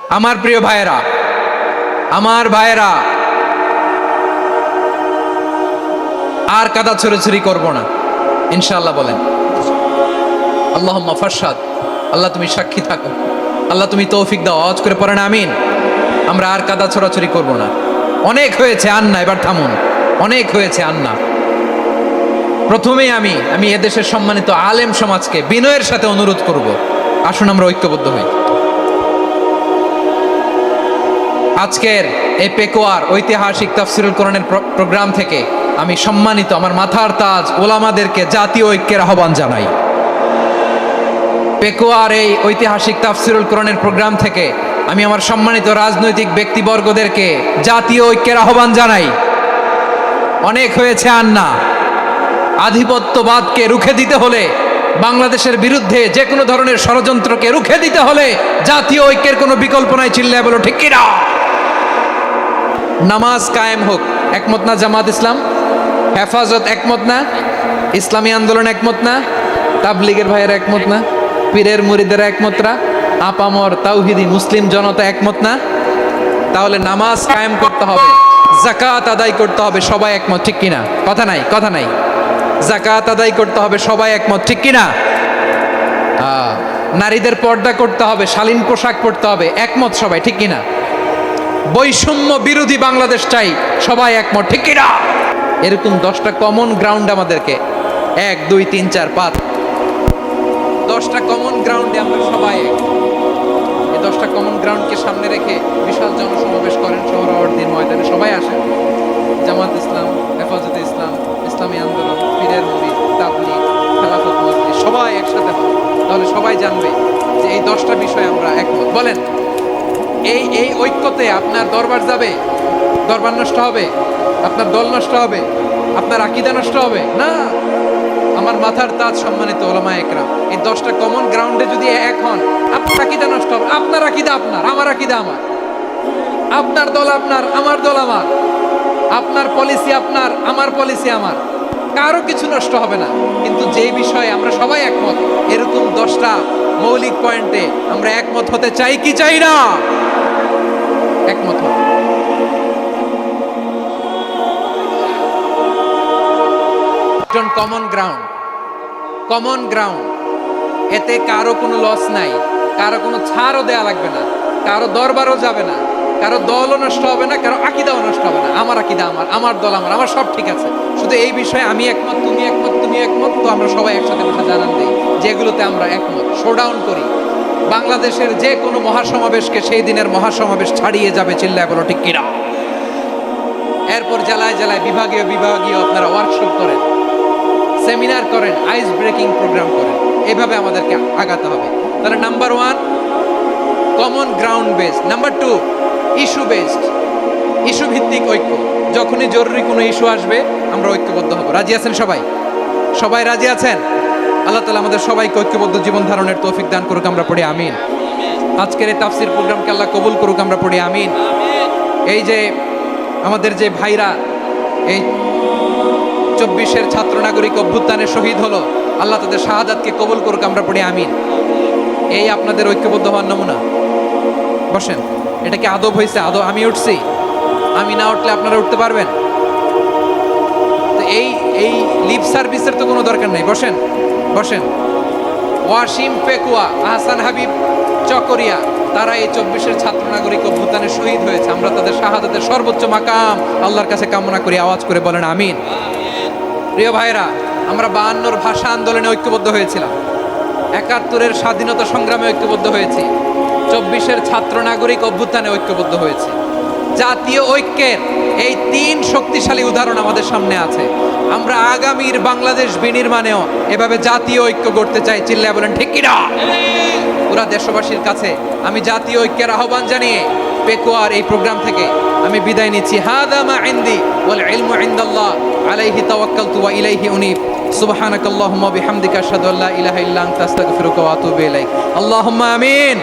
আমার প্রিয় ভাইয়েরা, আমার ভাইয়েরা, আর কাদা ছড়াছড়ি করব না ইনশাআল্লাহ। বলেন আল্লাহুম্মা ফারশাদ। আল্লাহ তুমি সাক্ষী থাকো, আল্লাহ তুমি তৌফিক দাও। আওয়াজ করে পড়েন আমিন। আমরা আর কাদা ছড়াছড়ি করব না। অনেক হয়েছে, আন্না, এবার থামুন। অনেক হয়েছে, আন্না। প্রথমেই আমি এদেশের সম্মানিত আলেম সমাজকে বিনয়ের সাথে অনুরোধ করব, আসুন আমরা ঐক্যবদ্ধ হই। আজকের এই পেকুয়ার ঐতিহাসিক তাফসিরুল কোরআনের প্রোগ্রাম থেকে আমি সম্মানিত আমার মাথার তাজ ওলামাদেরকে জাতীয় ঐক্যের আহ্বান জানাই। পেকুয়ার এই ঐতিহাসিক তাফসিরুল কোরআনের প্রোগ্রাম থেকে আমি আমার সম্মানিত রাজনৈতিক ব্যক্তিবর্গদেরকে জাতীয় ঐক্যের আহ্বান জানাই। অনেক হয়েছে, আন্না। আধিপত্যবাদকে রুখে দিতে হলে, বাংলাদেশের বিরুদ্ধে যে কোনো ধরনের ষড়যন্ত্রকে রুখে দিতে হলে জাতীয় ঐক্যের কোনো বিকল্প নাই। চিল্লায় বলো ঠিক কিনা? নামাজ কায়েম হোক, একমত না জামাত ইসলাম? হেফাজত একমত না? ইসলামী আন্দোলন একমত না? তাবলীগের ভাইয়েরা একমত না? পীরের মুরিদেরা একমত না? আপামর তাওহিদি মুসলিম জনতা একমত না? তাহলে নামাজ কায়েম করতে হবে, যাকাত আদায় করতে হবে, সবাই একমত, ঠিক কিনা? কথা নাই, কথা নাই। যাকাত আদায় করতে হবে, সবাই একমত, ঠিক কিনা? নারীদের পর্দা করতে হবে, শালীন পোশাক পরতে হবে, একমত সবাই, ঠিক কিনা? বৈষম্য বিরোধী বাংলাদেশ চাই, সবাই একমত, ঠিক কিনা? এরকম 10টা কমন গ্রাউন্ড আমাদেরকে, 1 2 3 4 5 10টা কমন গ্রাউন্ডে আমরা সবাই এক। এই 10টা কমন গ্রাউন্ডকে সামনে রেখে বিশাল জনসমাবেশ করেন সোহরাওয়ার্দীর ময়দানে। সবাই আসেন, জামাত ইসলাম, হেফাজতে ইসলাম, ইসলামী আন্দোলন, পীরের মুরিদ, তাবলীগ, খেলাফত মজলিস, সবাই একসাথে হবে। তাহলে সবাই জানবে যে এই 10টা বিষয় আমরা একমত। বলেন, এই ঐক্যতে আপনার দরবার যাবে, দরবার নষ্ট হবে, আপনার দল নষ্ট হবে, আপনার আকীদা নষ্ট হবে না। আমার মাথার তাজ সম্মানিত ওলামা একরাম, এই 10টা কমন গ্রাউন্ডে যদি এক হন, আপনার আকীদা নষ্ট হবে। আপনার আকীদা আপনার, আমার আকীদা আমার, আপনার দল আপনার, আমার দল আমার, আপনার পলিসি আপনার, আমার পলিসি আমার, কারো কিছু নষ্ট হবে না। কিন্তু যে বিষয়ে আমরা সবাই একমত, এরকম 10টা মৌলিক পয়েন্টে আমরা একমত হতে চাই কি চাই না? একমত হব। কমন গ্রাউন্ড, কমন গ্রাউন্ড, এতে কারো কোনো লস নাই, কারো কোনো ছাড়ও দেয়া লাগবে না, কারো দরবারও যাবে না, কারো দলও নষ্ট হবে না, কারো আকীদাও নষ্ট হবে না। আমার আকীদা আমার, আমার দল আমার, আমার সব ঠিক আছে। শুধু এই বিষয়ে আমি একমত, তুমি একমত, তুমি একমত, তো আমরা সবাই একসাথে বসে জানান দিই যেগুলোতে আমরা একমত। শোডাউন করি। বাংলাদেশের যে কোনো মহাসমাবেশকে সেই দিনের মহাসমাবেশ ছাড়িয়ে যাবে। চিল্লায় বলো ঠিক কিনা? এরপর জেলায় জেলায় বিভাগীয় বিভাগীয় আপনারা ওয়ার্কশপ করেন, সেমিনার করেন, আইস ব্রেকিং প্রোগ্রাম করেন। এভাবে আমাদেরকে আগাতে হবে। তাহলে number 1 common ground based, number 2 issue based, issue ভিত্তিক ঐক্য। যখনই জরুরি কোনো ইস্যু আসবে আমরা ঐক্যবদ্ধ হব। রাজি আছেন সবাই? সবাই রাজি আছেন? আল্লাহ তাআলা আমাদের সবাইকে ঐক্যবদ্ধ জীবন ধারণের তৌফিক দান করুক, আমরা পড়ি আমিন। আজকের এই তাফসীর প্রোগ্রামকে আল্লাহ কবুল করুক, আমরা পড়ি আমিন। এই যে আমাদের যে ভাইরা এই 24-এর ছাত্র নাগরিক অভ্যুত্থানে শহীদ হলো, আল্লাহ তাদের শাহাদাতকে কবুল করুক, আমরা পড়ি আমিন। এই আপনাদের ঐক্যবদ্ধ হওয়ার নমুনা। বসেন। এটা কি আদব হয়েছে? আদব আমি উঠছি, আমি না উঠলে আপনারা উঠতে পারবেন? তো এই লিপ সার্ভিসের তো কোনো দরকার নেই। বসেন, বসেন। ওয়াসিম পেকুয়া, আহসান হাবিব চকরিয়া, তারা এই 24-এর ছাত্র নাগরিক অভ্যুত্থানে শহীদ হয়েছে। আমরা তাদের শাহাদাতের সর্বোচ্চ মাকাম আল্লাহর কাছে কামনা করি। আওয়াজ করে বলেন আমিন। প্রিয় ভাইরা, আমরা 52-র ভাষা আন্দোলনে ঐক্যবদ্ধ হয়েছিলাম, 71-এর স্বাধীনতা সংগ্রামে ঐক্যবদ্ধ হয়েছি, 24-এর ছাত্র নাগরিক অভ্যুত্থানে ঐক্যবদ্ধ হয়েছে। জাতীয় ঐক্যের এই 3 শক্তিশালী উদাহরণ আমাদের সামনে আছে। আমরা আগামীর বাংলাদেশ বিনির্মাণেও এভাবে জাতীয় ঐক্য গড়তে চাই। চিল্লায় বলেন ঠিক কিনা? পুরা দেশবাসীর কাছে আমি জাতীয় ঐক্যের আহ্বান জানিয়ে পেকুয়ার এই প্রোগ্রাম থেকে আমি বিদায় নিচ্ছি। হাদা মা ইনদি ওয়াল ইলমু ইনদাল্লাহ আলাইহি তাওয়াক্কালতু ওয়া ইলাইহি উনীব। সুবহানাকাল্লাহুম্মা বিহামদিকা আশহাদু আল্লা ইলাহা ইল্লা আনতা আস্তাগফিরুকা ওয়া আতুবু ইলাইক। আল্লাহুম্মা আমিন।